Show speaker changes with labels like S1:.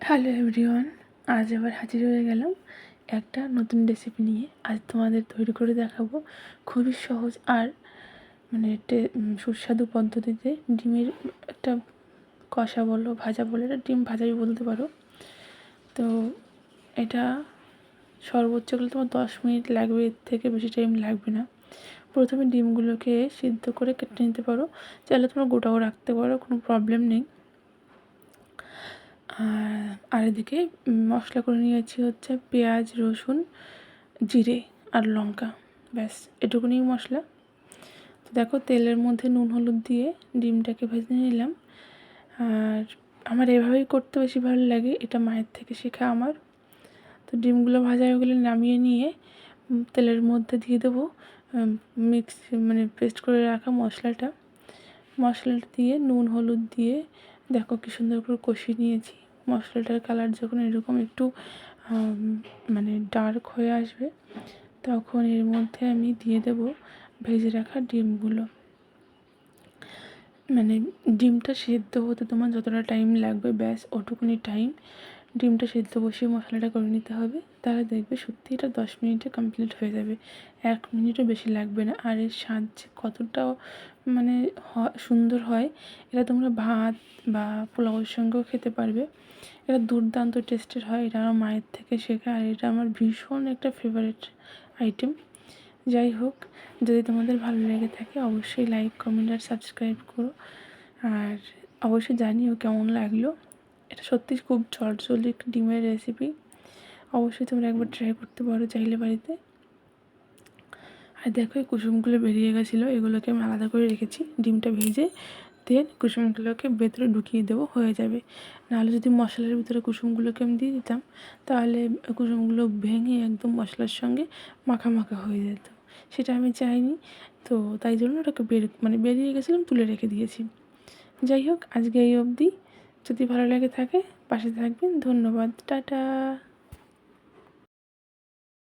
S1: Hello everyone, আজ আবার হাজির হয়ে গেলাম একটা নতুন রেসিপি নিয়ে। আজ তোমাদের তৈরি করে দেখাবো খুবই সহজ আর সুস্বাদু পদ্ধতিতে ডিমের একটা কষা বলো ভাজা বলো, এটা ডিম ভাজাই বলতে পারো। তো এটা সর্বোচ্চ গেলে তোমার 10 মিনিট লাগবে, এর থেকে বেশি টাইম লাগবে না। প্রথমে ডিমগুলোকে সিদ্ধ করে কেটে নিতে পারো, চাইলে তোমরা গোটাও রাখতে পারো, কোনো প্রবলেম নেই। আর এদিকে মশলা করে নিয়েছি হচ্ছে পেঁয়াজ, রসুন, জিরে আর লঙ্কা, ব্যাস এটুকুনি মশলা। তো দেখো, তেলের মধ্যে নুন হলুদ দিয়ে ডিমটাকে ভেজে নিলাম। আর আমার এভাবেই করতে বেশি ভালো লাগে, এটা মায়ের থেকে শেখা আমার। তো ডিমগুলো ভাজা হয়ে গেলে নামিয়ে নিয়ে তেলের মধ্যে দিয়ে দেবো পেস্ট করে রাখা মশলাটা দিয়ে নুন হলুদ দিয়ে দেখো কি সুন্দর করে কষিয়ে নিয়েছি। মশলাটার কালার যখন এরকম একটু ডার্ক হয়ে আসবে, তখন এর মধ্যে আমি দিয়ে দেব ভেজে রাখা ডিমগুলো। ডিমটা সেদ্ধ হতে তোমার যতটা টাইম লাগবে, ব্যাস ওটুকুনি টাইম। ডিমটা সেদ্ধ বসিয়ে মশলাটা করে নিতে হবে, তাহলে দেখবে সত্যি এটা 10 মিনিটে কমপ্লিট হয়ে যাবে, 1 মিনিটও বেশি লাগবে না। আর এর স্বাদ যে কতটা সুন্দর হয়, এটা তোমরা ভাত বা পোলাওয়ের সঙ্গেও খেতে পারবে। এটা দুর্দান্ত টেস্টের হয়, এটা আমার মায়ের থেকে শেখা, আর এটা আমার ভীষণ একটা ফেভারিট আইটেম। যাই হোক, যদি তোমাদের ভালো লেগে থাকে অবশ্যই লাইক, কমেন্ট আর সাবস্ক্রাইব করো। আর অবশ্যই জানিও কেমন লাগলো। এটা সত্যি খুব চটজলদি একটা ডিমের রেসিপি, অবশ্যই তোমরা একবার ট্রাই করতে পারো চাইলে বাড়িতে। আর দেখো, এই কুসুমগুলো বেরিয়ে গেছিলো, এগুলোকে আমি আলাদা করে রেখেছি। ডিমটা ভেজে দেন কুসুমগুলোকে ভেতরে ঢুকিয়ে দেবো, হয়ে যাবে। নাহলে যদি মশলার ভিতরে কুসুমগুলোকে আমি দিয়ে দিতাম, তাহলে কুসুমগুলো ভেঙে একদম মশলার সঙ্গে মাখা মাখা হয়ে যেত, সেটা আমি চাইনি। তো তাই জন্য ওটাকে বেরিয়ে গেছিলাম, তুলে রেখে দিয়েছি। যাই হোক, আজকে এই অবধি। যদি ভালো লাগে থাকে পাশে থাকবেন। ধন্যবাদ, টাটা।